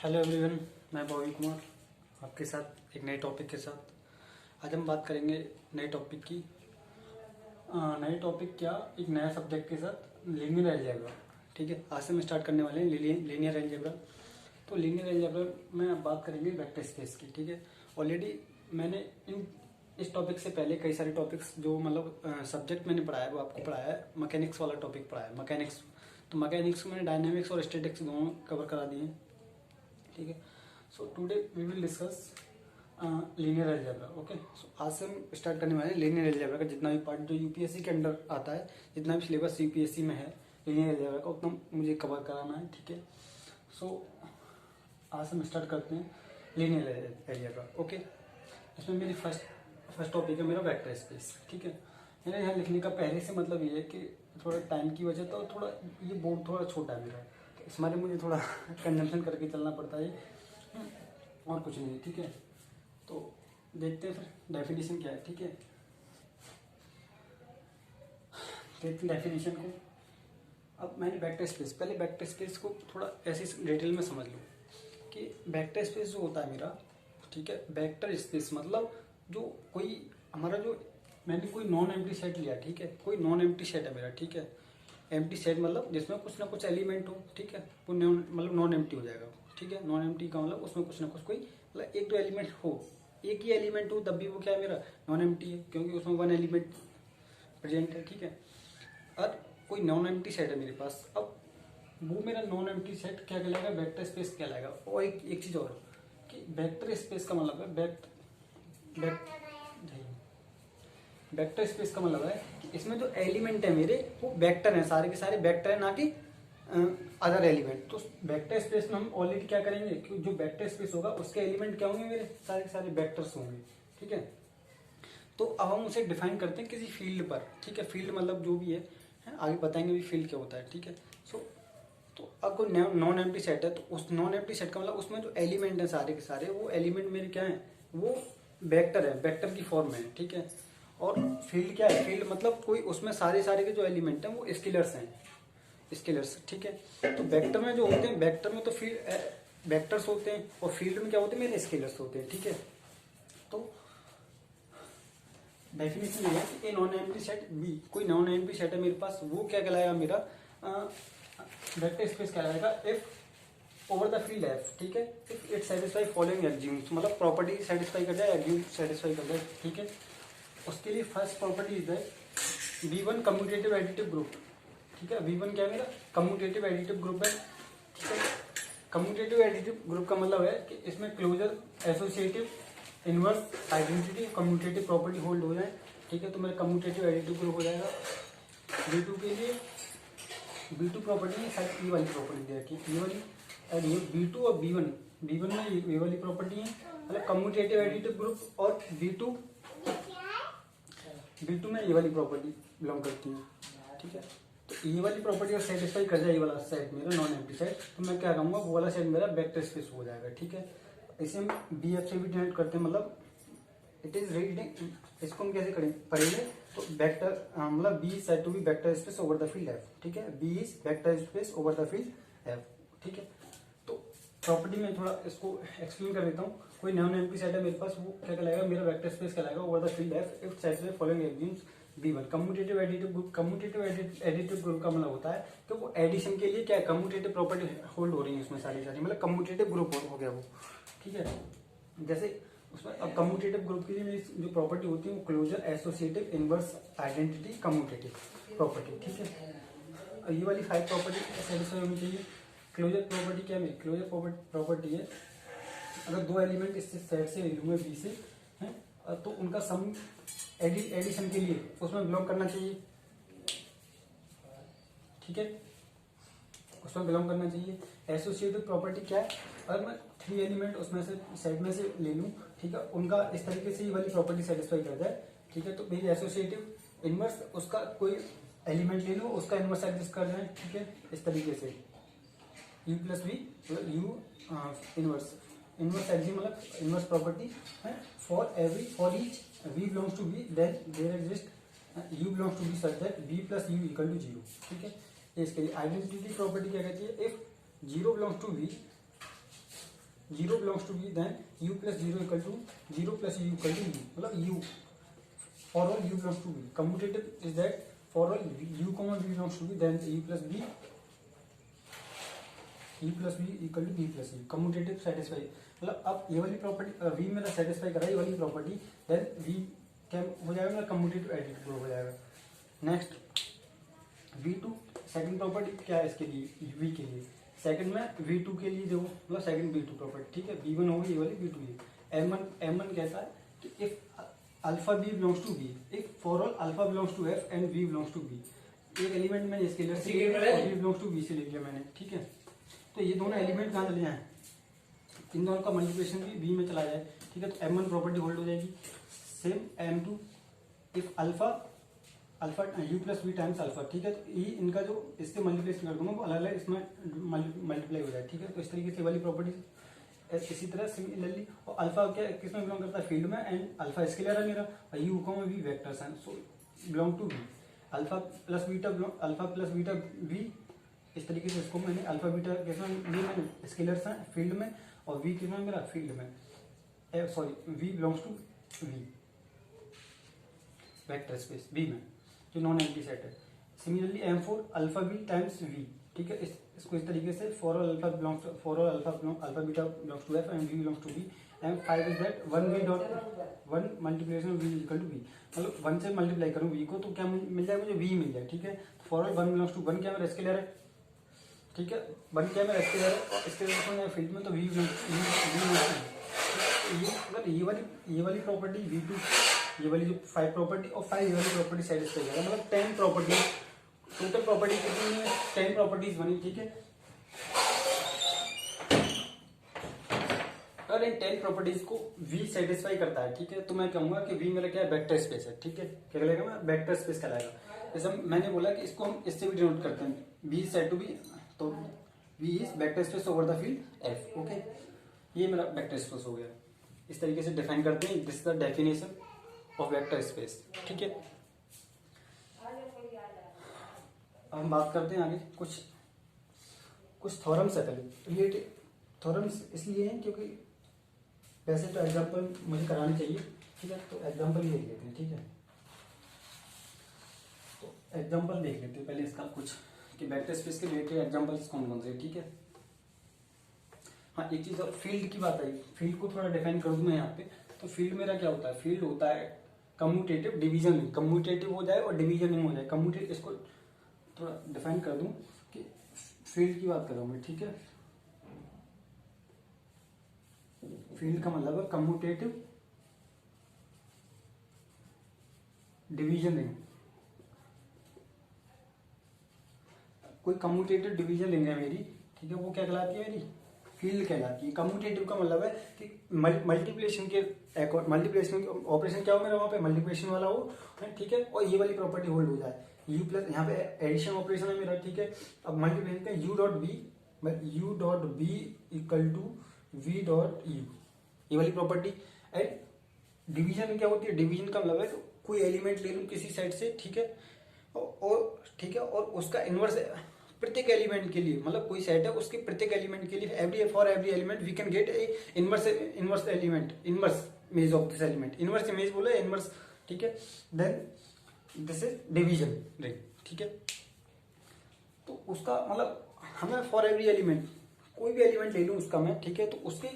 Hello everyone, मैं भवी कुमार आपके साथ एक नए टॉपिक के साथ। आज हम बात करेंगे नए टॉपिक की। नए टॉपिक क्या, एक नया सब्जेक्ट के साथ, लीनियर अलजेब्रा। ठीक है, आज से हम स्टार्ट करने वाले हैं लीनियर अलजेब्रा। तो लीनियर अलजेब्रा में अब बात करेंगे वेक्टर स्पेस की। ठीक है, ऑलरेडी मैंने इस टॉपिक से पहले कई सारे टॉपिक्स जो मतलब सब्जेक्ट मैंने पढ़ाया है वो आपको पढ़ाया है। मैकेनिक्स वाला टॉपिक पढ़ाया है, मैकेनिक्स। तो मैकेनिक्स में डायनेमिक्स और स्टैटिक्स दोनों कवर करा दिए। ठीक है, so today we will discuss linear algebra. Okay, so आज से हम स्टार्ट करने वाले हैं लीनियर अलजेब्रा का जितना भी पार्ट जो यूपीएससी के अंडर आता है, जितना भी सिलेबस यूपीएससी में है लीनियर अलजेब्रा का, उतना मुझे कवर कराना है। ठीक है, सो आज हम स्टार्ट करते हैं लीनियर अलजेब्रा। ओके, इसमें मेरी फर्स्ट टॉपिक है मेरा वेक्टर स्पेस। ठीक है, मेरे यहाँ लिखने का पहले से मतलब ये है कि थोड़ा टाइम की वजह तो थोड़ा ये बोर्ड थोड़ा छोटा है मेरा, तो इस मारे मुझे थोड़ा कंजम्पशन करके चलना पड़ता है, और कुछ नहीं। ठीक है, तो देखते हैं फिर डेफिनेशन क्या है। ठीक है, देखते हैं डेफिनेशन को। अब मैंने वेक्टर स्पेस, पहले वेक्टर स्पेस को थोड़ा ऐसे डिटेल में समझ लो कि वेक्टर स्पेस जो होता है मेरा, ठीक है, वेक्टर स्पेस मतलब जो कोई हमारा जो मैंने कोई नॉन एम्प्टी सेट लिया। ठीक है, कोई नॉन एम्प्टी सेट है मेरा। ठीक है, एम्प्टी सेट मतलब जिसमें कुछ ना कुछ एलिमेंट हो। ठीक है, वो मतलब नॉन एम्प्टी हो जाएगा। ठीक है, नॉन एम्प्टी का मतलब उसमें कुछ ना कुछ कोई मतलब एक दो एलिमेंट हो, एक ही एलिमेंट हो तब भी वो क्या है मेरा नॉन एम्प्टी है, क्योंकि उसमें वन एलिमेंट प्रेजेंट है। ठीक है, और कोई नॉन एम्प्टी सेट है मेरे पास। अब वो मेरा नॉन एम्प्टी सेट क्या कहलाएगा, वेक्टर स्पेस कहलाएगा। और एक चीज और कि वेक्टर स्पेस का मतलब है वेक्टर स्पेस का मतलब है कि इसमें जो एलिमेंट है मेरे वो वेक्टर हैं, सारे के सारे वेक्टर हैं, ना कि अदर एलिमेंट। तो वेक्टर स्पेस में हम ऑलरेडी क्या करेंगे कि जो वेक्टर स्पेस होगा उसके एलिमेंट क्या होंगे, मेरे सारे के सारे वेक्टर्स होंगे। ठीक है, तो अब हम उसे डिफाइन करते हैं किसी फील्ड पर। ठीक है, फील्ड मतलब जो भी है आगे बताएंगे भी फील्ड क्या होता है। ठीक है, सो तो अब कोई नॉन एम्प्टी सेट है, तो उस नॉन एम्प्टी सेट का मतलब उसमें जो एलिमेंट है सारे के सारे वो एलिमेंट मेरे क्या है, वो वेक्टर है, वेक्टर की फॉर्म में है। ठीक है, और फील्ड क्या है, फील्ड मतलब कोई उसमें सारे सारे के जो एलिमेंट हैं वो स्केलर्स हैं, स्केलर्स। ठीक है, तो वेक्टर में जो होते हैं, वेक्टर में तो फील्ड वेक्टर्स होते हैं और फील्ड में क्या होते हैं, मेरे स्केलर्स होते हैं। ठीक है, तो डेफिनेशन ये है कि a non empty set B, कोई नॉन एम्प्टी सेट है मेरे पास, वो क्या कहलाएगा मेरा वेक्टर स्पेस कहलाएगा if over the field F. ठीक है, if it satisfy following axioms, मतलब प्रॉपर्टी सेटिस्फाई कर जाए, एक्सियोम सेटिस्फाई कर जाए। ठीक है, उसके लिए first property is that V1 commutative additive group. ठीक है, V1 क्या है मेरा कम्यूटेटिव एडिटिव ग्रुप है। ठीक है, कम्यूटेटिव एडिटिव ग्रुप का मतलब है कि इसमें closure, associative, inverse, identity, commutative property hold हो जाए। ठीक है, तो मेरा कम्यूटेटिव एडिटिव ग्रुप हो जाएगा। V2 के लिए B2 प्रॉपर्टी शायद ई वाली प्रॉपर्टी दे रखी है, ई वाली, और ये B2 और B1 में ये वाली प्रॉपर्टी है, मतलब कम्यूटेटिव एडिटिव ग्रुप। और B2 में ये वाली प्रॉपर्टी बिलोंग करती है। ठीक है, तो ये वाली प्रॉपर्टी अगर सेटिस्फाई कर जाए ये वाला सेट मेरा नॉन एम्प्टी सेट, तो मैं क्या कहूँगा वो वाला सेट मेरा वेक्टर स्पेस हो जाएगा। ठीक है, इसे हम BF से भी डिनोट करते हैं, मतलब इट इज रीडिंग, इसको हम कैसे पढ़ेंगे, तो वेक्टर मतलब B is said to be vector space over the field F. ठीक है, B is vector space over the field F. ठीक है, तो प्रॉपर्टी में थोड़ा इसको एक्सप्लेन कर देता हूँ। कोई नॉन एम्प्टी सेट है मेरे पास, वो क्या कहलाएगा मेरा वेक्टर स्पेस कहलाएगा over the field F if satisfy following axioms B1 commutative additive group. Commutative additive group का मतलब होता है कि वो एडिशन के लिए क्या है, कम्यूटेटिव प्रॉपर्टी होल्ड हो रही है उसमें सारी सारी, मतलब कम्यूटेटिव ग्रुप हो गया वो। ठीक है, जैसे उसमें अब कम्यूटेटिव ग्रुप के लिए जो प्रॉपर्टी होती है वो closure, associative, inverse, identity, commutative property. ठीक है, ये वाली 5 प्रॉपर्टी सेटिस्फाई होनी चाहिए। क्लोजर प्रॉपर्टी क्या है, क्लोजर प्रॉपर्टी है अगर दो एलिमेंट इस सेट से ले लूंगा बी से है, तो उनका सम एडिशन के लिए उसमें बिलोंग करना चाहिए। ठीक है, उसमें बिलोंग करना चाहिए। एसोसिएटिव प्रॉपर्टी क्या है, अगर मैं 3 एलिमेंट उसमें से सेट में से ले लूं, ठीक है, उनका इस तरीके से ये वाली प्रॉपर्टी सेटिस्फाई कर जाए। ठीक है, तो मेरी एसोसिएटिव इनवर्स उसका कोई एलिमेंट ले लूं, उसका इनवर्स एडजस्ट कर जाए। ठीक है, इस तरीके से u plus v u inverse adjust मतलब इनवर्स प्रॉपर्टी है for each v belongs to v, then there exists u belongs to v such that v plus u equal to 0। ठीक है, इसके लिए आइडेंटिटी प्रॉपर्टी क्या कहती है, if 0 belongs to v zero belongs to b then u plus zero equal to zero plus u equal to u, मतलब u for all u belongs to b. Commutative is that for all u comma B belongs to b then u plus b equal to B plus u. Commutative satisfy, मतलब अब ये वाली property we मेरा satisfy करा, ये वाली property, then we क्या हो जाएगा मेरा कम्यूटेटिव एडिटिव हो जाएगा। नेक्स्ट V2 सेकंड प्रॉपर्टी क्या है इसके लिए, V के लिए। सेकंड में V2 के लिए देखो, मतलब सेकंड V2 प्रॉपर्टी, ठीक है। V1 होगी ये वाली, V2 ये। M1 कहता है कि if alpha B belongs to B, if for all alpha belongs to F and V belongs to B। एक एलिमेंट मैंने इसके लिए V बिलोंग्स टू B से ले लिया मैंने, ठीक है। तो ये दोनों एलिमेंट कहाँ चले जाए, इन दोनों का मल्टीप्लिकेशन भी B में चला जाए, ठीक है। तो M1 प्रॉपर्टी होल्ड हो जाएगी। Same M2 if alpha u plus v times alpha, ठीक है। तो ये इनका जो इससे मल्टीप्लिकेशन कर दूंगा वो अलग अलग इसमें मल्टीप्लाई हो जाए, ठीक है। तो इस तरीके से वाली प्रॉपर्टी इसी तरह सिमिलरली। और अल्फा क्या किसमें बिलोंग करता है, फील्ड में, एंड अल्फा स्केलर है मेरा, और यू कॉमा वी वेक्टर्स हैं, so belong to v. Alpha plus beta v, इस तरीके से इसको मैंने अल्फा बीटा किसमें ये मैंने स्केलर्स हैं फील्ड में, और वी किसमें मेरा फील्ड में, sorry v belongs to v vector space B में, जो नॉन एम्प्टी सेट है। Similarly M4 alpha B times v, ठीक है। इसको इस तरीके से for all alpha beta belongs to F and v belongs to B. M5 is that one multiplication v equal to v, मतलब 1 से मल्टीप्लाई करूँ वी को तो क्या मिल जाए मुझे, वी मिल जाए, ठीक है। फॉर ऑल 1 बिलोंग्स टू 1 क्या मेरा स्केलर है, ठीक है। 1 क्या मेरा स्केलर है, स्केलर फील्ड में, तो वी ये वाली प्रॉपर्टी V2, ये वाली जो 5 प्रॉपर्टी और 5 ये वाली प्रॉपर्टी सेटिस्फाई करेगा, मतलब 10 प्रॉपर्टी, टोटल प्रॉपर्टी कितनी है, 10 प्रॉपर्टीज बनी, ठीक है। अगर इन 10 प्रॉपर्टीज को V सेटिस्फाई करता है, ठीक है, तो मैं कहूंगा कि V मेरा क्या है, वेक्टर स्पेस है, ठीक है। क्या कहलाएगा, मैं वेक्टर स्पेस कहलाएगा। जैसे मैंने बोला कि इसको हम इससे भी डिनोट करते हैं, V सेट टू बी, तो V is vector space over the field F, okay. ये मेरा वेक्टर स्पेस हो गया, इस तरीके से डिफाइन करते हैं। This is the definition of vector space, ठीक है। अब हम बात करते हैं आगे, कुछ थ्योरम्स है पहले। रिलेटेड थ्योरम्स इसलिए हैं क्योंकि वैसे तो एग्जांपल मुझे कराने चाहिए, ठीक है। तो एग्जांपल ये लेते हैं, ठीक है। तो एग्जांपल देख लेते हैं पहले इसका कुछ, कि वेक्टर स्पेस के रिलेटेड एग्जांपल्स कौन कौन से, ठीक है। हाँ, एक चीज और फील्ड की बात आई, फील्ड को थोड़ा डिफाइन कर दूं मैं यहाँ पे। तो फील्ड मेरा क्या होता है, फील्ड होता है कम्यूटेटिव डिवीजन, कम्यूटेटिव हो जाए और डिवीजन हो जाए, कम्यूटेटिव। इसको थोड़ा डिफाइन कर दूं कि फील्ड की बात कर रहा हूं मैं, ठीक है। फील्ड का मतलब है कम्यूटेटिव डिवीजन रिंग। कोई कम्यूटेटिव डिवीजन रिंग है मेरी, ठीक है, वो क्या कहलाती है, मेरी फील्ड कहलाती है। कम्यूटेटिव का मतलब है कि मल्टीप्लिकेशन ऑपरेशन क्या हो मेरा, वहां पे मल्टीप्लिकेशन वाला हो, ठीक है। और ये वाली प्रॉपर्टी होल्ड हो जाए, यू प्लस, यहाँ पे एडिशन ऑपरेशन है मेरा, ठीक है। अब मल्टीप्लिकेशन का u dot B equal to v dot u, ये वाली प्रॉपर्टी। एंड डिवीजन क्या होती है, डिवीजन का मतलब है कोई एलिमेंट ले लूं किसी सेट से, ठीक है, और ठीक है, और उसका इनवर्स प्रत्येक एलिमेंट के लिए, मतलब कोई सेट है उसके प्रत्येक एलिमेंट के लिए for every element we can get a inverse element, inverse image of this element, inverse image बोले इनवर्स, ठीक है। Then this is division ring, ठीक है। तो उसका मतलब हमें फॉर एवरी एलिमेंट, कोई भी एलिमेंट ले लूं उसका मैं, ठीक है, तो उसके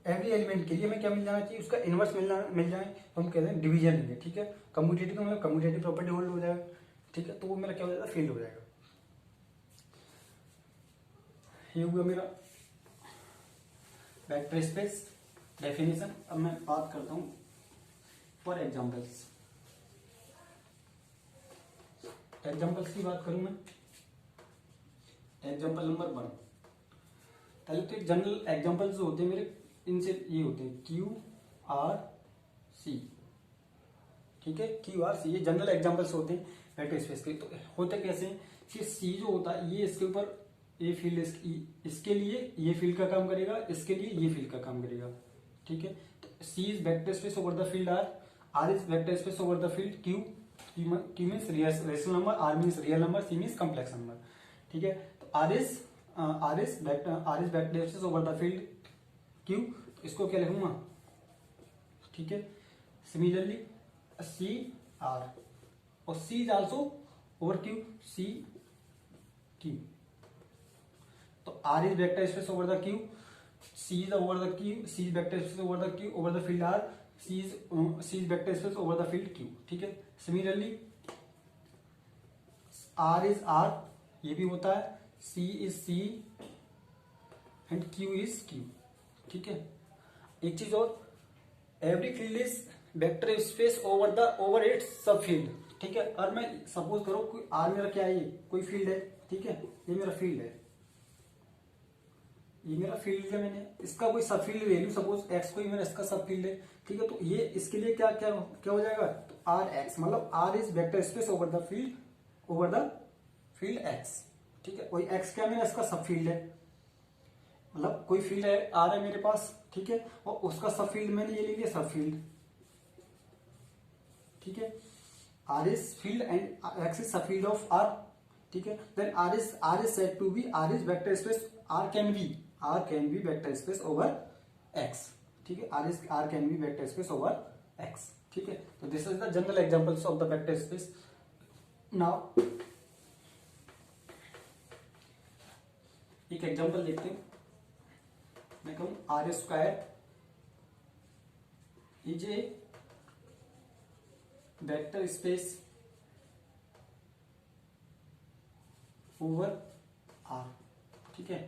एवरी एलिमेंट के लिए हमें क्या मिल जाना चाहिए, उसका इनवर्स मिल जाए, तो हम कहते हैं डिवीजन रिंग है, ठीक है। कम्यूटेटिव का मतलब कम्यूटेटिव प्रॉपर्टी होल्ड हो जाएगा, ठीक है। तो वो मेरा क्या हो जाएगा, फील्ड हो जाएगा। ये हुआ मेरा वेक्टर स्पेस डेफिनेशन। अब मैं बात करता हूं फॉर एग्जांपल्स की बात करूं मैं। एग्जांपल नंबर 1, पहले तो जनरल एग्जांपल्स जो होते हैं मेरे, इनसे ये होते हैं QRC, ठीक है। QRC ये जनरल एग्जांपल्स होते हैं वेक्टर स्पेस के। तो होते कैसे कि C जो होता है ये इसके ऊपर ये फील्ड, इसके लिए ये फील्ड का काम करेगा, इसके लिए ये फील्ड का काम करेगा, ठीक है। तो C is vector space over the field R is vector space over the field Q means rational number, R means real number, C means complex number, ठीक है। तो R is vector space over the field Q, तो इसको क्या लिखूंगा, ठीक है। Similarly C R, और C is also over Q, C Q, तो R is vector space over the Q, C is over the Q, C is vector space over the Q over the field R, C is vector space over the field Q, ठीक है। Similarly R is are, ये भी होता है, C is C and Q is Q, ठीक है। एक चीज और, every field is vector space over its subfield, ठीक है। और मैं सपोज करो कोई आर मेरा क्या है, ये कोई फील्ड है, ठीक है, ये मेरा फील्ड है, ये मेरा फील्ड है, मैंने इसका कोई सब फील्ड ले लू, सपोज एक्स कोई मेरा इसका सब फील्ड है, ठीक है। तो ये इसके लिए क्या क्या क्या हो जाएगा, तो आर एक्स, मतलब R is vector space over the field X, ठीक है। कोई एक्स क्या मेरा इसका सब फील्ड है, मतलब कोई फील्ड है आर है मेरे पास, ठीक है, और उसका सब फील्ड मैंने ये ले लिया सब फील्ड, ठीक है। R is field and X is subfield of R, ठीक है। Then R is said to be, R is vector space, R can be vector space over X, ठीक है। R can be vector space over X, ठीक है। तो this is the general examples of the vector space. Now एक example देखते हैं, मैं कहूं R square is a vector space over R, ठीक है।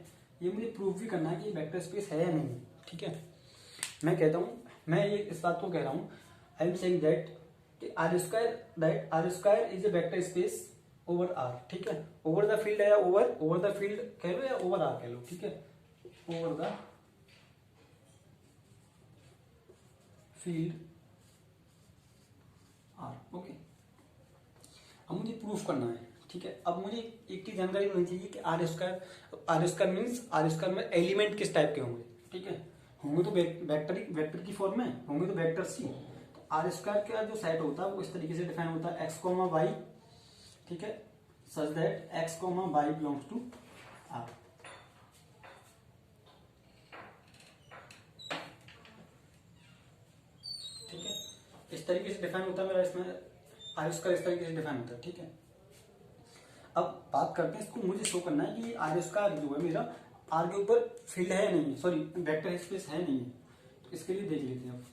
ये मुझे प्रूव भी करना है कि वेक्टर स्पेस है या नहीं, ठीक है। मैं कहता हूं, मैं ये इस बात को कह रहा हूं, I am saying that R square is a vector space over R, ठीक है। ओवर द फील्ड है या ओवर द फील्ड कह लो या ओवर आर कह लो, ठीक है, over the field R, okay. अब मुझे प्रूफ करना है, ठीक है। अब मुझे एक चीज जानकारी होनी चाहिए कि R square means R square में एलिमेंट किस टाइप के होंगे, ठीक है। होंगे तो वेक्टर की फॉर्म में होंगे, तो वेक्टर सी। तो आर स्क्वायर का जो सेट होता है वो इस तरीके से डिफाइन होता है, एक्स कॉमा वाई, ठीक है, such that x comma y belongs to R, ठीक है। इस तरीके से डिफाइन होता है मेरा, इसमें आर स्क्वायर इस तरीके से डिफाइन होता है, ठीक है। अब बात करते हैं, इसको मुझे शो करना है कि आर स्क्वायर जो है मेरा आर के ऊपर फील्ड है या नहीं, सॉरी वेक्टर स्पेस है नहीं है। तो इसके लिए देख लेते हैं, अब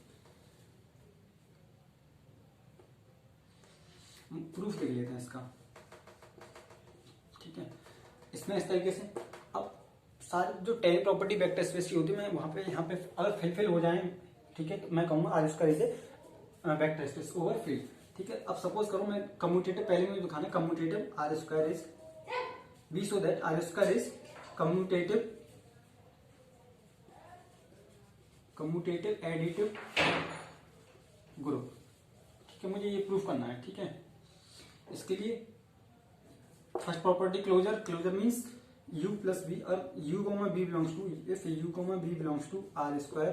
प्रूफ देख लेते हैं इसका, ठीक है। इसमें इस तरीके से अब सारी जो 10 प्रॉपर्टी वेक्टर स्पेस की होती है, मैं वहां पे यहाँ पे अगर फिल हो जाए, ठीक है, तो मैं कहूंगा R square is a vector space over field, ठीक है। अब सपोज करो मैं कम्यूटेटिव, पहले मुझे दिखाना commutative R square is B, so that R square is commutative additive group, ठीक है। मुझे ये प्रूफ करना है, ठीक है। इसके लिए first property closure means u plus B, और u comma B belongs to, if u comma B belongs to R square,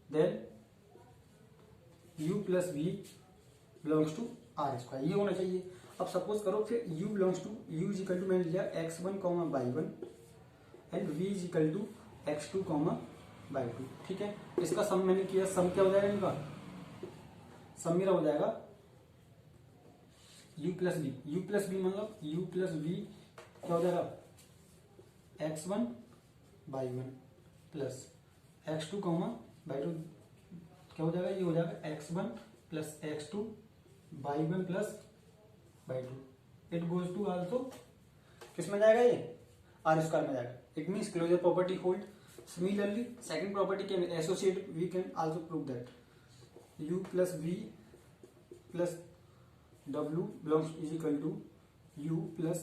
then u plus B belongs to R square, ये होना चाहिए। अब सपोज करो फिर u belongs to, u is equal to मैंने लिया x1 comma y1 and v is equal to x2 comma y2, ठीक है। इसका सम मैंने किया, सम क्या हो जाएगा इनका, सम मेरा हो जाएगा u प्लस बी मतलब u प्लस बी क्या हो जाएगा, x1 y1 plus x2 comma y2, क्या हो जाएगा, ये हो जाएगा x1 plus x2 y1 plus y2, it goes to also किस में जाएगा, ये आर स्क्वायर में जाएगा। It means closure property hold. Similarly second property can associate, we can also prove that u plus b plus w belongs is equal to u plus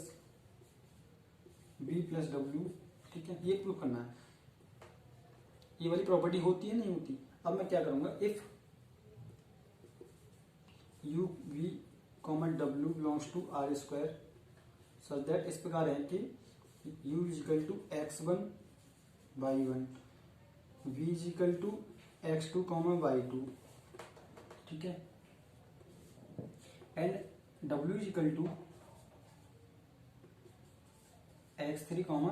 b plus w, ठीक है। ये prove करना है, ये वाली property होती है नहीं होती। अब मैं क्या करूंगा, if u v common w belongs to R square such that, इस प्रकार है कि u is equal to x1 y1, v is equal to x2 comma y2, ठीक है, and w is equal to x3 comma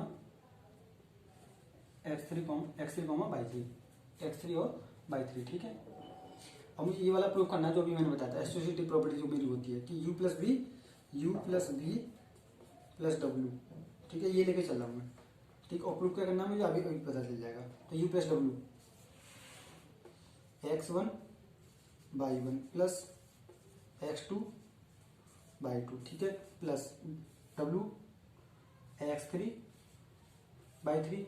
y3, x3 और y3, ठीक है। अब मुझे ये वाला प्रूव करना है जो भी मैंने बताया था, एसोसिएटिव प्रॉपर्टी जो मेरी होती है कि u plus B plus W, ठीक है, ये लेके चल रहा हूँ मैं, ठीक। और प्रूव क्या करना है मुझे अभी अभी पता चल जाएगा। तो u plus W x1 y1 plus x2 y2, ठीक है, प्लस w x3 y3,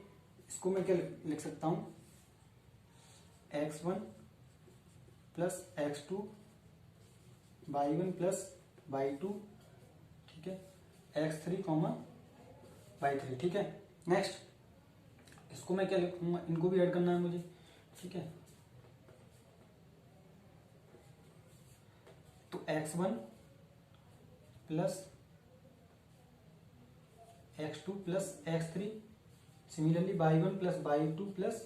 इसको मैं क्या लिख सकता हूँ, x1 plus x2 y1 plus y2, ठीक है, x3 कॉमा y3, ठीक है। नेक्स्ट इसको मैं क्या लिखूंगा, इनको भी ऐड करना है मुझे, ठीक है। तो x1 plus x2 plus x3, similarly y1 plus y2 plus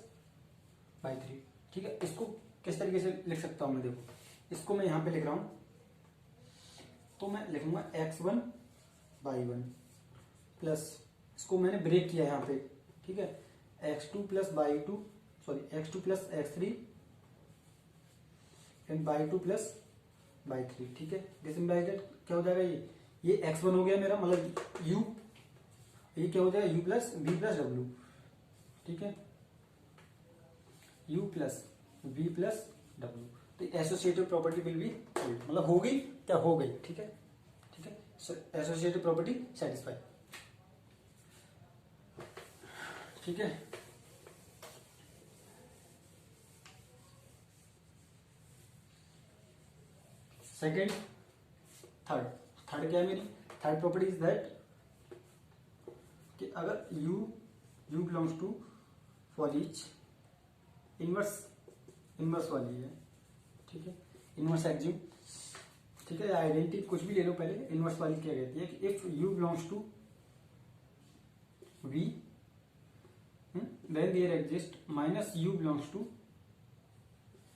y3, ठीक है। इसको किस तरीके से लिख सकता हूं मैं, देखो इसको मैं यहां पे लिख रहा हूं, तो मैं लिखूंगा x1 y1 प्लस, इसको मैंने ब्रेक किया यहाँ पे, ठीक है, x2 plus y2, sorry x2 plus x3 and y2 plus y3, ठीक है। दिस इम्प्लाइज दैट क्या हो जाएगा, ये x1 हो गया मेरा, मतलब u, ये क्या हो जाएगा u plus v plus w, ठीक है, u plus v plus w। तो एसोसिएटिव प्रॉपर्टी विल बी, मतलब हो गई क्या, हो गई, ठीक है, ठीक है, एसोसिएटिव प्रॉपर्टी सेटिस्फाई, ठीक है। सेकेंड, थर्ड क्या है मेरी, थर्ड प्रॉपर्टी इज दैट कि अगर u belongs to for each inverse वाली है, ठीक है, इनवर्स एक्सियोम, ठीक है, आइडेंटिटी कुछ भी ले लो, पहले इनवर्स वाली क्या कहती है कि if u belongs to v then there exist minus u belongs to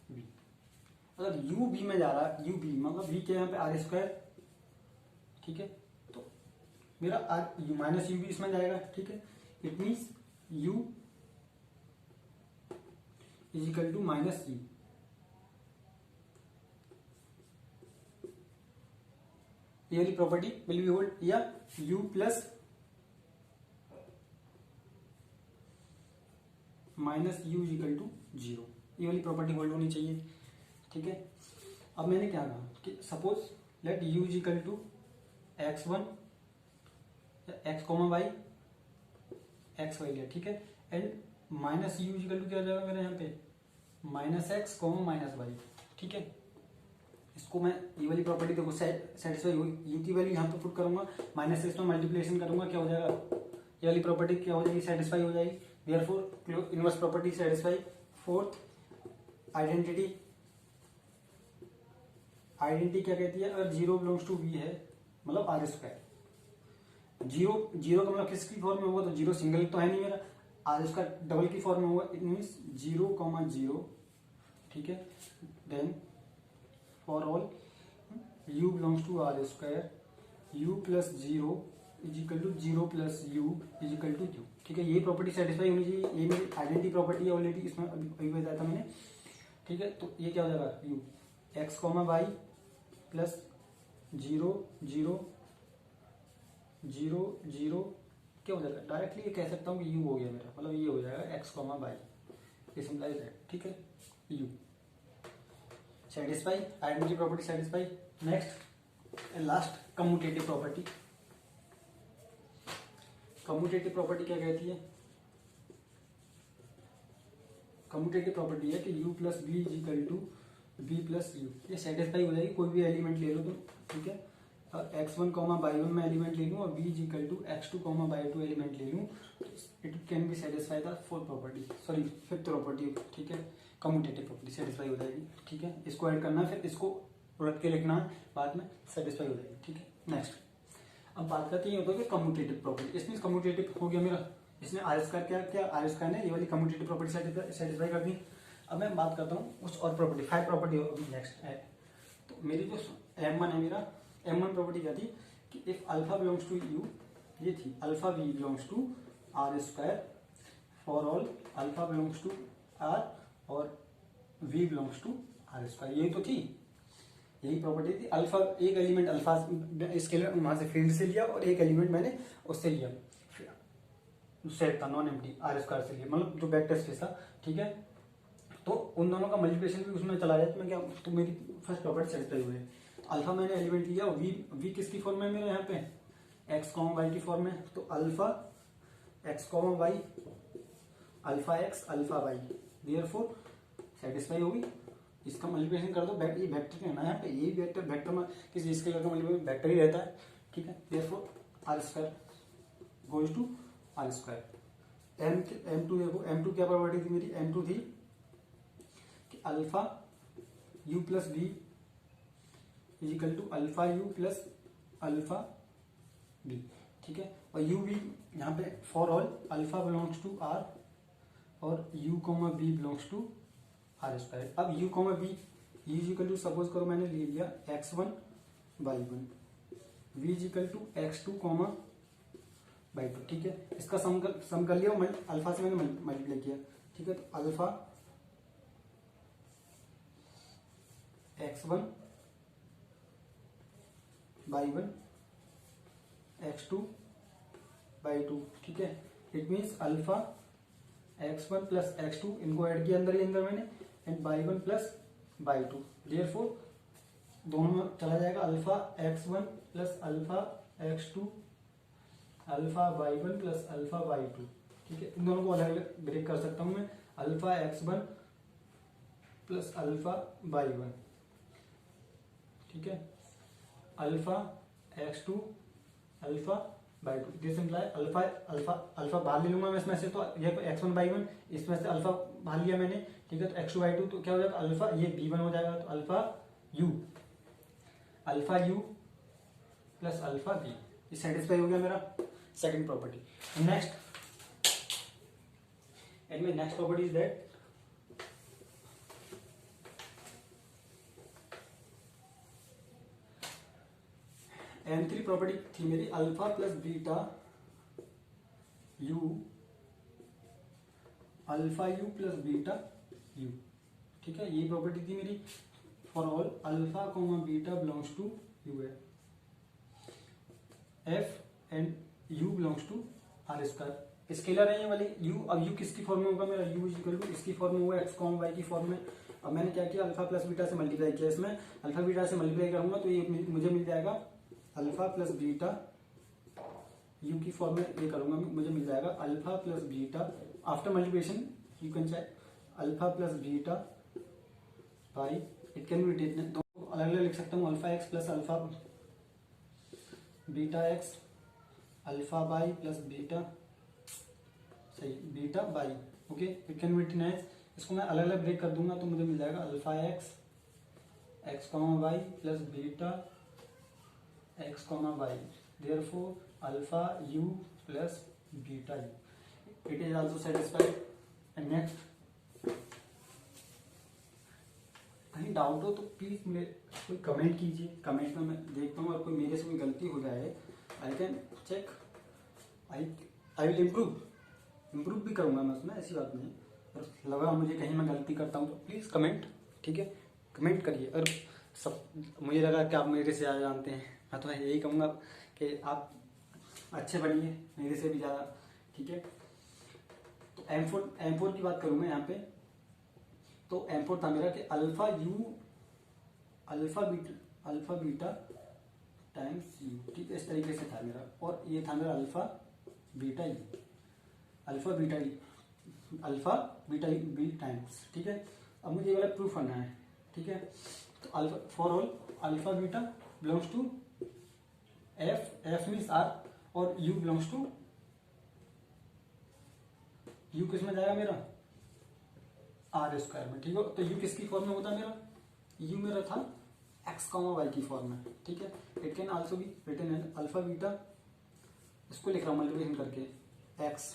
v। अगर u v में जा रहा है, u v मतलब v के यहाँ पे आर स्क्वायर, ठीक है, तो मेरा r माइनस u भी इसमें जाएगा, ठीक है। It means u is equal to minus u, ये वाली प्रॉपर्टी विल बी होल्ड, या u plus minus u is equal to 0, ये वाली प्रॉपर्टी होल्ड होनी चाहिए, ठीक है। अब मैंने क्या कहा कि suppose let u is equal to x1 x comma y x y लिया, ठीक है, and minus u is equal to क्या हो जाएगा मेरे यहाँ पे, minus x comma minus y, ठीक है। इसको मैं ये वाली प्रॉपर्टी देखो सेटिस्फाई हुई, यू की वैल्यू यहाँ पे पुट करूंगा, माइनस एक्स में मल्टीप्लिकेशन करूंगा, क्या हो जाएगा, ये वाली प्रॉपर्टी क्या हो जाएगी, सेटिस्फाई हो जाएगी। Therefore inverse property satisfy. Fourth, identity क्या कहती है, अगर जीरो बिलोंग्स टू वी है, मतलब आर स्क्वायर, जीरो का मतलब किसकी फॉर्म में होगा, तो जीरो सिंगल तो है नहीं मेरा, आर स्क्वायर डबल की फॉर्म में होगा, इट मीन्स 0,0, ठीक है। Then for all u belongs to R square, u plus 0 is equal to 0 plus u is equal to u, ठीक है। ये प्रॉपर्टी सेटिस्फाई होनी चाहिए, ये मेरी आइडेंटिटी प्रॉपर्टी है ऑलरेडी, इसमें अभी बताया था मैंने, ठीक है। तो ये क्या हो जाएगा, u x comma y plus 0 0 0 0 क्या हो जाएगा, डायरेक्टली ये कह सकता हूँ कि u हो गया मेरा, मतलब ये हो जाएगा x कॉमा वाई, इस इम्प्लाइज दैट, ठीक है, u satisfy, identity property satisfy. Next last, commutative property. Commutative property क्या कहती है, कम्यूटेटिव प्रॉपर्टी है कि u plus B is equal to B plus u, ये सेटिस्फाई हो जाएगी, कोई भी एलिमेंट ले लो तुम, ठीक है। x1 कॉमा y1 में एलिमेंट ले लूँ और b is equal to x2 comma y2 element ले लूँ, it can be satisfy the fourth property, sorry fifth property, ठीक है। कम्यूटेटिव प्रॉपर्टी सेटिस्फाई हो जाएगी, ठीक है। इसको ऐड करना है, फिर इसको रख के लिखना है, बाद में सेटिस्फाई हो जाएगी, ठीक है। नेक्स्ट अब बात करते हैं कि कम्यूटेटिव प्रॉपर्टी, इसमें कम्यूटेटिव हो गया मेरा, इसने आर स्क्वायर क्या आर स्क्वायर ने ये वाली कम्यूटेटिव प्रॉपर्टी सेटिस्फाई कर दी। अब मैं बात करता हूँ कुछ और प्रॉपर्टी, 5 प्रॉपर्टी नेक्स्ट है। तो मेरी जो M1 है, मेरा M1 प्रॉपर्टी क्या थी कि if alpha belongs to u, ये थी alpha v belongs to R square for all alpha belongs to R और v belongs to R square. यही तो थी, यही प्रॉपर्टी थी। अल्फा, एक एलिमेंट अल्फा स्केलर वहां से फील्ड से लिया और एक एलिमेंट मैंने उससे लिया, सेट था नॉन एम्प्टी आर स्क्वायर से लिया, मतलब जो वेक्टर स्पेस था, ठीक है। तो उन दोनों का मल्टीप्लिकेशन भी उसमें चला जाए तो मैं क्या, तो मेरी फर्स्ट प्रॉपर्टी सेटिस्फाई हुई है। अल्फा मैंने एलिमेंट लिया, वी किसकी फॉर्म में मेरे यहाँ पे, एक्स कॉमा वाई की फॉर्म में, तो alpha x comma y, alpha x alpha y, therefore satisfy होगी। इसका मल्टीप्लिकेशन कर दो, ये वेक्टर कहना है यहाँ पे, ये वेक्टर वेक्टर में किसी स्केलर का मल्टीप्लिकेशन वेक्टर ही रहता है, ठीक है। Therefore R square goes to R square. M2 देखो, M2 क्या प्रॉपर्टी थी मेरी, M2 थी कि alpha u plus b is equal to alpha u plus alpha b, ठीक है। और यू भी यहाँ पे for all alpha belongs to R और u comma B belongs to R square. अब u comma b is equal to, suppose करो मैंने ले लिया x1 y1, v is equal to x2 comma y2, ठीक है। इसका सम कर लिया, अल्फा से मैंने मल्टीप्लाई किया, ठीक है। तो alpha x1 y1 x2 y2, ठीक है। It means alpha x1 plus x2, इनको ऐड किया अंदर ही अंदर मैंने, and y1 plus y2, therefore दोनों में चला जाएगा alpha x1 plus alpha x2 alpha y1 plus alpha y2, ठीक है। इन दोनों को अलग अलग ब्रेक कर सकता हूं मैं, alpha x1 plus alpha y1, ठीक है, alpha x2 alpha y2, this imply alpha alpha alpha बाहर ले लूंगा मैं इसमें से, तो ये x1 y1, इसमें से अल्फा बाहर लिया मैंने, ठीक है। तो x2 y2 तो क्या हो जाएगा, अल्फा ये b1 हो जाएगा, तो alpha u plus alpha b, ये सेटिस्फाई हो गया मेरा second property. Next, and my next property is that M3 property थी मेरी, alpha plus beta u, alpha u plus beta u, ठीक है। ये प्रॉपर्टी थी मेरी for all alpha comma beta belongs to u है, F and u belongs to R square. Scalar है ये वाली यू, अब यू किसकी फॉर्म में होगा मेरा, यू इक्वल टू इसकी फॉर्म में होगा एक्स कॉमा वाई की फॉर्म में। अब मैंने क्या किया, अल्फा प्लस बीटा से मल्टीप्लाई किया, इसमें अल्फा बीटा से मल्टीप्लाई करूंगा तो ये मुझे मिल जाएगा अल्फा प्लस बीटा यू की फॉर्म में, ये करूंगा मुझे मिल जाएगा alpha plus beta, after multiplication you can check alpha plus beta by, it can be written, दो अलग अलग लिख सकता हूँ, alpha x plus alpha beta x alpha by plus beta, सही, beta by, okay. It can be written as, इसको मैं अलग अलग ब्रेक कर दूंगा तो मुझे मिल जाएगा alpha x x comma y plus beta x comma y, therefore alpha u plus beta u, it is also satisfied. And next, कहीं डाउट हो तो प्लीज मेरे कोई कमेंट कीजिए, कमेंट में मैं देखता हूँ, और कोई मेरे से कोई गलती हो जाए I can check, I will improve भी करूंगा मैं उसमें, ऐसी बात नहीं। और लगा मुझे कहीं मैं गलती करता हूँ तो प्लीज कमेंट, ठीक है, कमेंट करिए। और सब मुझे लगा कि आप मेरे से ज़्यादा जानते हैं, मैं तो यही कहूँगा कि आप अच्छे बनिए मेरे से भी ज़्यादा, ठीक है। तो M4 की बात करूँ मैं यहाँ पे, तो M4 था मेरा कि alpha you alpha beta times you, ठीक है, इस तरीके से था मेरा। और ये था मेरा alpha beta u, alpha beta b times, ठीक है। अब मुझे ये वाला प्रूफ करना है, ठीक है। तो alpha for all alpha beta belongs to F means R, और यू बिलोंग्स टू, यू किस में जाएगा मेरा, आर स्क्वायर में, ठीक है। तो यू किसकी फॉर्म में होता है मेरा, यू मेरा था एक्स कॉमा वाई की फॉर्म में, ठीक है। It can also be written as alpha beta, इसको लिख रहा हूँ मल्टीप्लिकेशन करके, x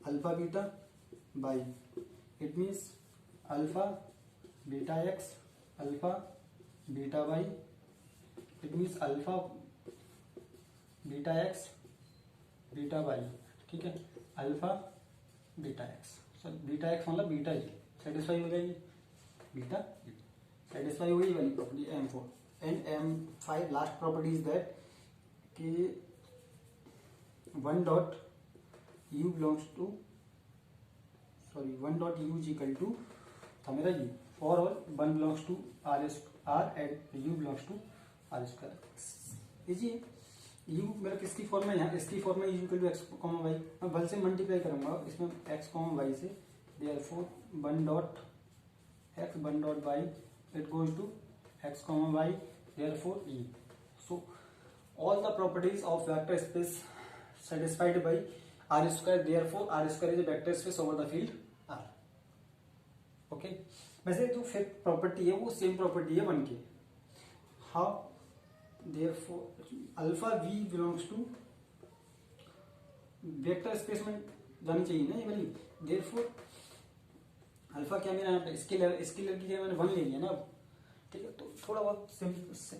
alpha beta by, it means alpha beta x alpha beta y, it means alpha beta x beta y, ठीक है, alpha beta x, sorry beta x मतलब beta e, satisfy हो जाएगी, बीटा सेटिस्फाई हुई वाली property M4 and M5 last property is that कि one dot u belongs to one dot u is equal to था मेरा u for all one belongs to r and u belongs to r square. Easy u मेरा किसकी form में, यहाँ इसकी form में u equal to x comma y, मैं बल से मल्टीप्लाई करूंगा इसमें x कॉमा वाई से, therefore one dot x one dot y it goes to x comma y, therefore e। So all the properties of vector space satisfied by r square, therefore r square is a vector space over the field r। Okay, वैसे जो fifth property है वो same property है one की। How, therefore alpha v belongs to vector space में जानी चाहिए ना ये वाली, therefore अल्फा क्या मेरा यहाँ पे स्केलर की जगह मैंने वन ले लिया ना अब, ठीक है, तो थोड़ा बहुत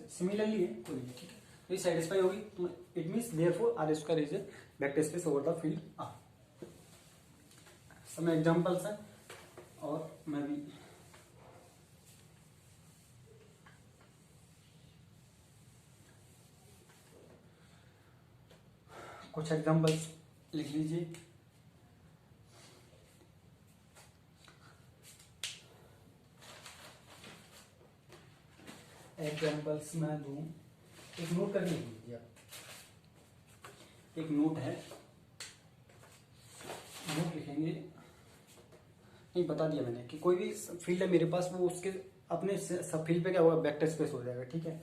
सिमिलरली है कोई नहीं, ठीक है, तो ये सेटिस्फाई होगी, तो it means therefore R square is a vector space over the field R. सब एग्जांपल्स हैं और मैं भी कुछ एग्जांपल्स लिख लीजिए। एग्जांपल्स मैं दूं, एक नोट करके लिख लीजिए आप, एक नोट है, नोट लिखेंगे, नहीं बता दिया मैंने कि कोई भी फील्ड है मेरे पास वो उसके अपने सब फील्ड पे क्या होगा वेक्टर स्पेस हो जाएगा, ठीक है।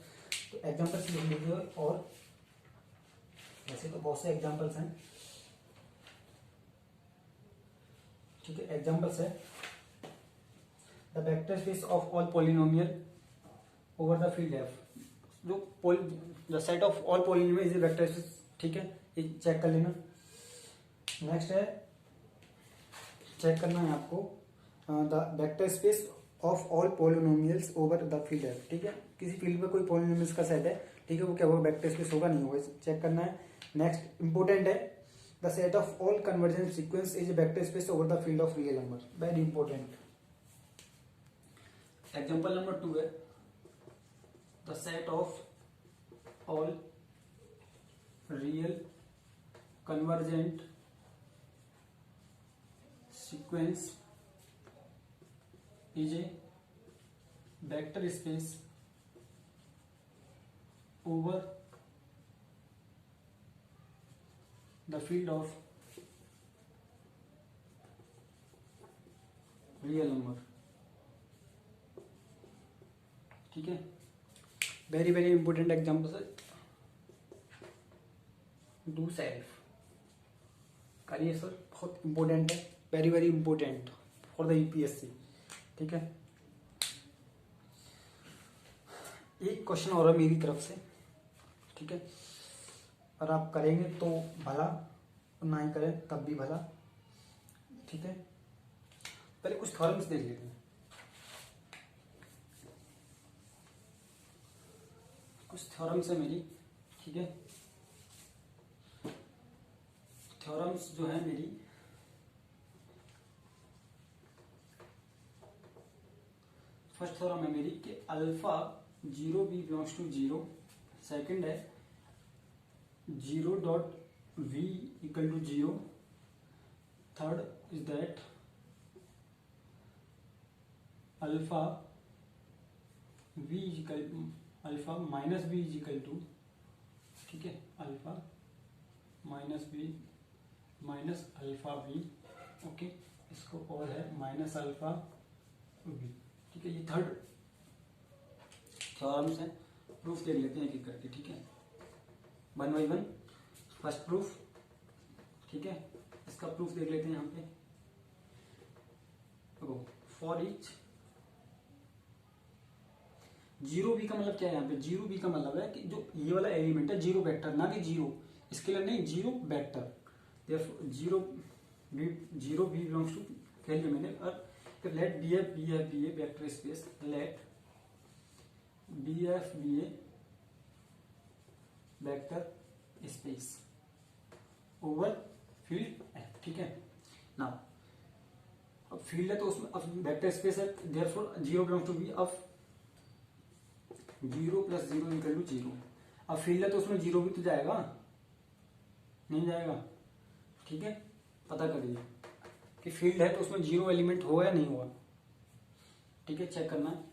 तो एग्जांपल्स लिख लीजिए, और वैसे तो बहुत से एग्जांपल्स हैं, ठीक है। एग्जांपल्स है the vector space of all polynomial over the field F, जो the set of all polynomial is a vector space, ठीक है, ये चेक कर लेना। नेक्स्ट है, चेक करना है आपको the vector space of all polynomials over the field F, ठीक है, किसी फील्ड पे कोई पॉलिनोमियल्स का सेट है, ठीक है, वो क्या होगा वेक्टर स्पेस होगा नहीं होगा, चेक करना है। नेक्स्ट इंपोर्टेंट है the set of all convergence sequence is a vector space over the field of real number, very important. Example number 2 है the set of all real convergent sequence is a vector space over the field of real number, ठीक है, very very important example है, do self करिए sir, बहुत important है, very very important for the UPSC, ठीक है। एक question और है मेरी तरफ से, ठीक है, और आप करेंगे तो भला, ना ही करें तब भी भला, ठीक है। पहले कुछ थ्योरम्स देख लेते हैं, कुछ थ्योरम्स है मेरी, ठीक है, थ्योरम्स जो है मेरी, फर्स्ट थ्योरम है मेरी कि alpha 0 b belongs to 0, second है 0 dot v equal to 0, third is that alpha v equal alpha minus b is equal to, ठीक है, alpha minus b minus alpha v, okay, इसको और है माइनस अल्फा v, ठीक है। ये third theorems है, प्रूफ देख लेते हैं एक एक करके, ठीक है, one by one. First proof, ठीक है, इसका प्रूफ देख लेते हैं यहाँ पे, देखो फॉर ईच 0b का मतलब क्या है, यहाँ पे 0b का मतलब है कि जो ये वाला एलिमेंट है जीरो वेक्टर, ना कि जीरो स्केलर नहीं, zero vector, zero V belongs to कह लिया मैंने, और let V F be a vector space, let V F be a vector space over field F, ठीक है। नाउ अब फील्ड है तो उसमें अब वेक्टर स्पेस है, therefore zero belongs to V of zero plus zero equal to zero. अब field है तो उसमें जीरो भी तो जाएगा, नहीं जाएगा, ठीक है। पता करिए कि फील्ड है तो उसमें जीरो एलिमेंट हुआ या नहीं हुआ, ठीक है, चेक करना है।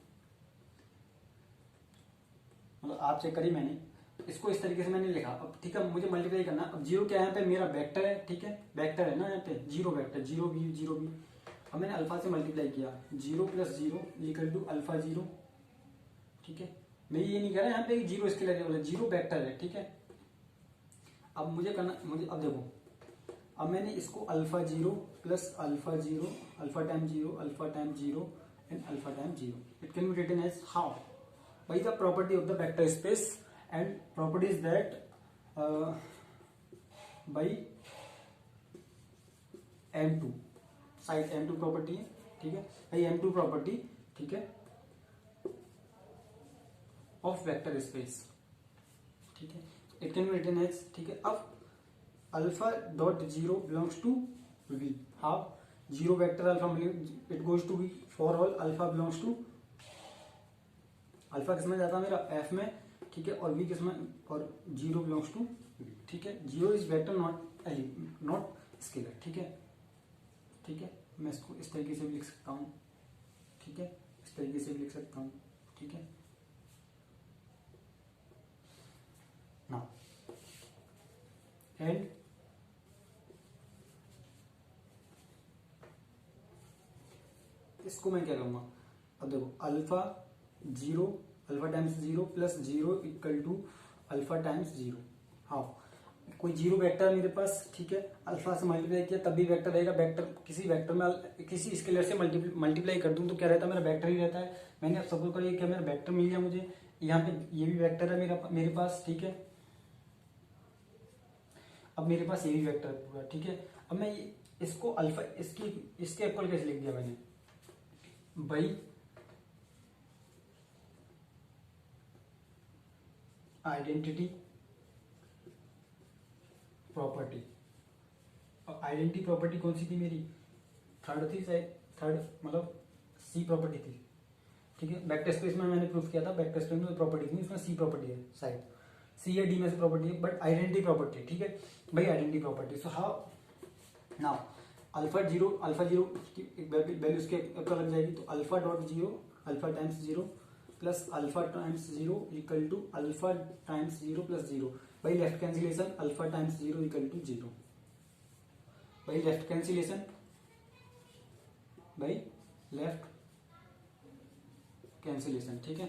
मतलब आप चेक करिए, मैंने इसको इस तरीके से मैंने लिखा। अब ठीक है, मुझे मल्टीप्लाई करना। अब जीरो क्या है यहाँ पे, मेरा वेक्टर है, ठीक है, वेक्टर है ना यहाँ पे, जीरो वेक्टर, जीरो भी जीरो भी। अब मैंने अल्फा से मल्टीप्लाई किया, zero plus zero equal to alpha zero, ठीक है। मैं ये नहीं कह रहा यहाँ पे जीरो इसके लिए, जीरो वेक्टर है, ठीक है। अब मुझे करना, मुझे अब देखो, अब मैंने इसको alpha zero plus alpha zero, alpha time zero, alpha time zero and alpha time zero, it can be written as how, by the property of the vector space and properties that by M2 side M2 property है, ठीक है, by M2 property, ठीक है, of vector space, ठीक है, it can be written as, ठीक है। अब alpha dot zero belongs to V, how, zero vector alpha it goes to V for all alpha belongs to, alpha किसमें जाता है मेरा, एफ में, ठीक है, और वी किसमें, और जीरो बिलोंग्स टू वी, ठीक है। Zero is vector not scalar, ठीक है, ठीक है। मैं इसको इस तरीके से भी लिख सकता हूँ, ठीक है, इस तरीके से भी लिख सकता हूँ, ठीक है ना। एंड इसको मैं क्या करूंगा, अब देखो, alpha zero, alpha times zero plus zero equal to alpha times zero, हाँ, कोई जीरो वेक्टर मेरे पास, ठीक है, अल्फा से मल्टीप्लाई किया तब भी वेक्टर रहेगा, वेक्टर किसी वेक्टर में किसी स्केलर से मल्टीप्लाई कर दूं तो क्या रहता है, मेरा वेक्टर ही रहता है। मैंने अब सपोज करिए क्या मेरा वेक्टर मिल गया मुझे, यहाँ पे ये भी वेक्टर है मेरे पास, ठीक है। अब मेरे पास ये भी वेक्टर है पूरा, ठीक है। अब मैं इसको अल्फा इसके इक्वल कैसे लिख दिया मैंने, भाई आइडेंटिटी प्रॉपर्टी, और आइडेंटिटी प्रॉपर्टी कौन सी थी मेरी, थर्ड थी शायद, थर्ड मतलब सी प्रॉपर्टी थी, ठीक है। वेक्टर स्पेस में मैंने प्रूफ किया था, वेक्टर स्पेस में प्रॉपर्टी थी, उसमें सी प्रॉपर्टी है शायद, सी या डी में से प्रॉपर्टी है, बट आइडेंटिटी प्रॉपर्टी, ठीक है भाई, identity property. So how now alpha zero की वैल्यू उसके ऊपर लग जाएगी, तो alpha dot zero, alpha times zero plus alpha times zero equal to alpha times zero plus zero, by left cancellation alpha times zero equal to zero, by left cancellation, by left cancellation, ठीक है।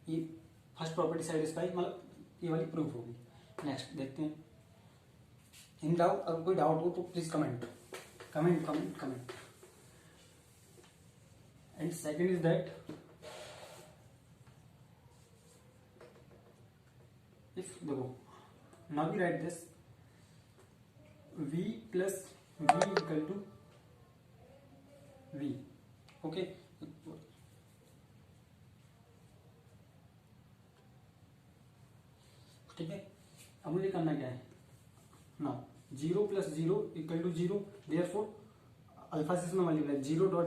ये first property satisfy, मतलब ये वाली proof होगी। Next देखते हैं, in doubt, अगर कोई डाउट हो तो please comment comment comment comment. And second is that if देखो, now we write this v plus v equal to v, okay. ठीक है, अब मुझे करना क्या है ना, zero plus zero equal to zero, therefore alpha से इसमें multiply, zero dot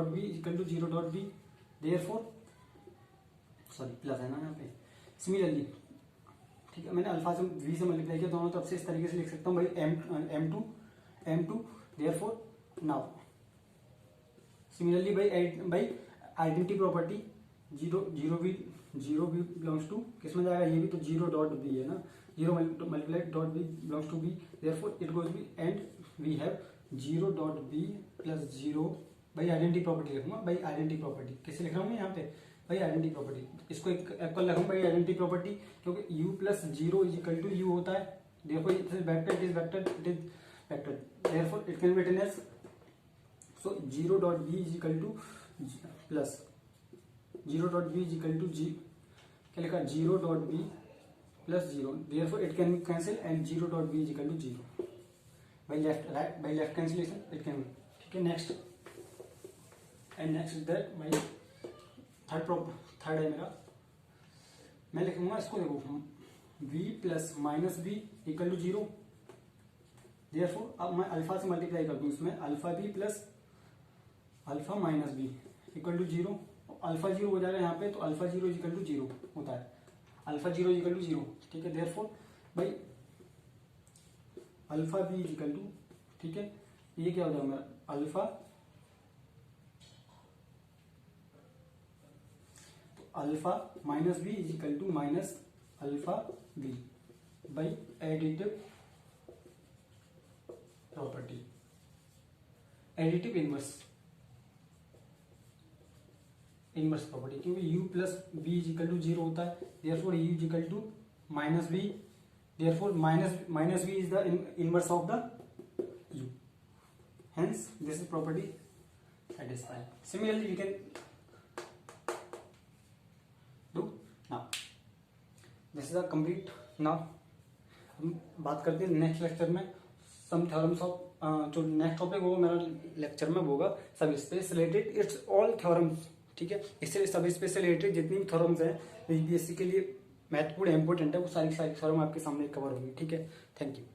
B equal to zero dot V, therefore sorry plus है ना यहाँ पे, सिमिलरली, ठीक है, मैंने अल्फा से वी से मल्टीप्लाई किया, दोनों तरफ से इस तरीके से लिख सकता हूँ भाई, M two therefore now similarly भाई identity property, zero V belongs to किसमें जाएगा, ये भी तो जीरो डॉट बी है ना, zero multiply dot b belongs to b, therefore it goes b, and we have zero dot B plus zero, भाई identity property लिखूंगा, भाई आइडेंटिटी प्रॉपर्टी किसे लिख रहा हूँ मैं यहाँ पे, भाई आइडेंटिटी प्रॉपर्टी, इसको इक्वल रखूंगा भाई आइडेंटिटी प्रॉपर्टी, क्योंकि u plus zero is equal to u होता है, देखो it is vector, it is vector, therefore it can be written as, so zero dot V is equal to plus zero dot V is equal to जी, क्या लिखा, zero dot B plus zero, therefore it can be cancel, and zero dot V is equal to zero, by left right, by left cancellation it can be, ठीक है। Next and next is that my third है मेरा, मैं लिखूंगा इसको, देखो v plus minus b equal to zero. Therefore अब मैं अल्फा से मल्टीप्लाई कर दूं इसमें, alpha b plus alpha minus b equal to zero. Alpha zero हो जाएगा यहाँ पे, तो alpha zero equal to zero होता है, alpha zero equal to zero. ठीक है, देयरफॉर भाई अल्फा बी इक्वल टू, ठीक है, ये क्या हो जाएगा मेरा अल्फा, तो alpha minus b is equal to minus alpha b by additive property, additive inverse property, क्योंकि u plus B is equal to zero होता है, therefore u is equal to minus b, therefore minus b is the inverse of the u, hence this is property satisfied. Similarly we can do now, this is a complete now। हम बात करते हैं next lecture में सम theorems of, जो next topic होगा मेरा lecture में होगा सब space related, it's all theorems. ठीक है, इससे सब स्पेस से रिलेटेड जितनी भी थ्योरम्स हैं यूपीएससी के लिए महत्वपूर्ण इंपॉर्टेंट है, वो सारी थ्योरम आपके सामने कवर होंगी। ठीक है, थैंक यू।